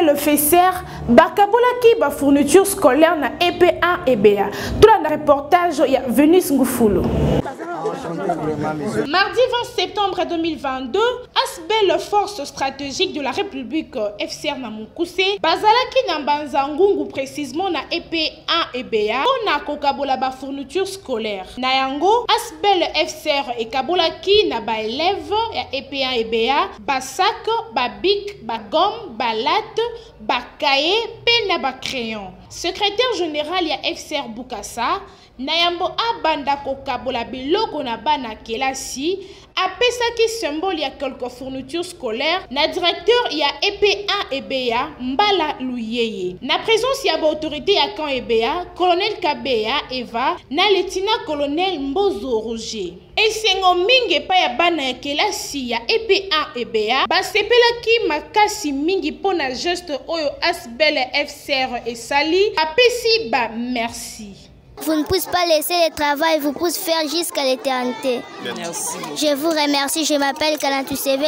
Asbel FSR bakabolaki ba fourniture scolaire na EP1 et BA. Tout le reportage ya Venus Ngufulu. Mardi 20 septembre 2022, Asbel Force stratégique de la République FCR na Mukuse bazalaki na Banzangungu précisément na EP1 et BA na kokabola ba fourniture scolaire. Na yango Asbel FCR et kabolaki na ba élève ya EP1 et BA ba sac, ba bic, ba gomme, ba latte, ba cahier, pe na ba crayon. Secrétaire général ya FCR Bukasa Nayambo abanda kokabola biloko na bana kelasi apesaki symbole ya quelques fournitures scolaires na directeur ya EP1 et BA Mbala Luyeye. Na présence ya ba autorité ya camp EBA, colonel Kabeya Eva na lieutenant colonel Mbozo Roger. Esengo mingi pa ya bana ya kelasi ya EP1 et BA basepelaki makasi mingi pona geste oyo Asbel FCR et Sali apesi ba merci. Vous ne pouvez pas laisser le travail, vous pouvez faire jusqu'à l'éternité. Merci. Je vous remercie, je m'appelle Kalantu CV,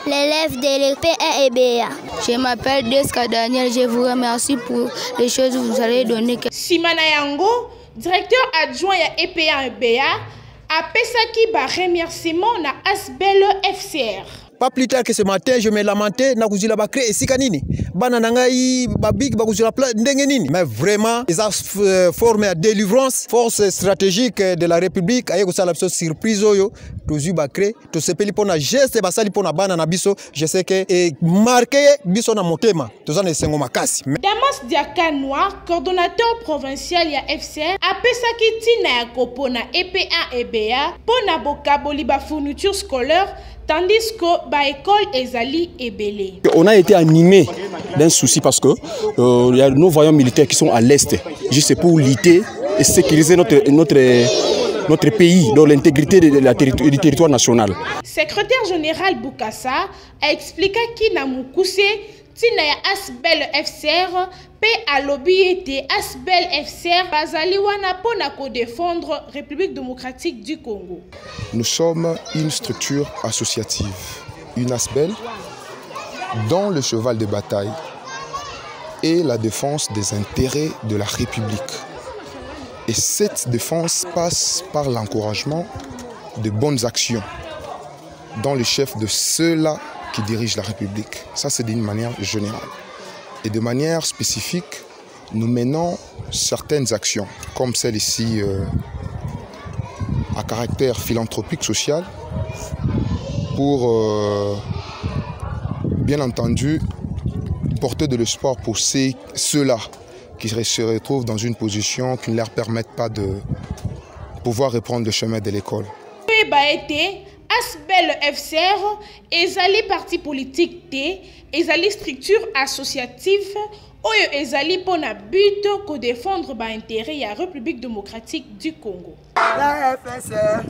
l'élève de l'EP1 et BA. Je m'appelle Deska Daniel, je vous remercie pour les choses que vous allez donner. Simana Yango, directeur adjoint ya EP1 et BA, a pesaki ba remerciement na Asbel FCR. Pas plus tard que ce matin, je me lamentais na kuzila ba créer sikanini. Bana nangai babik ba kuzila ndenge nini. Mais vraiment, ils ont formé à délivrance, force stratégique de la République, aye ko sala biso surprise oyo, tozu ba créer, to sepeli pona geste basali pona bana na biso, je sais que et marqué biso na motema. Tozana esengo makasi. Damas Diakanoa, coordonnateur provincial ya FCR, a pesaki tina ya kopona EP1 et BA pona bokaboli ba fourniture scolaire. Tandis que ba école Ezali et Belé. On a été animé d'un souci parce que il y a nos voyants militaires qui sont à l'est, juste pour lutter et sécuriser notre pays dans l'intégrité du territoire national. Secrétaire général Bukasa a expliqué qu'il na Mukuse tina ya Asbel FCR pe alobi ete Asbel FCR bazali wana pona ko défendre République démocratique du Congo. Nous sommes une structure associative, une Asbel, dont le cheval de bataille est la défense des intérêts de la République. Et cette défense passe par l'encouragement de bonnes actions dans le chef de ceux-là qui dirigent la République. Ça, c'est d'une manière générale. Et de manière spécifique, nous menons certaines actions, comme celle-ci, à caractère philanthropique social, pour, bien entendu, porter de l'espoir pour ceux-là qui se retrouvent dans une position qui ne leur permette pas de pouvoir reprendre le chemin de l'école. Asbel FCR, ezali parti politique té, ezali structure associative, oyo ezali pona but ko défendre ba intérêt ya République démocratique du Congo. La FSR,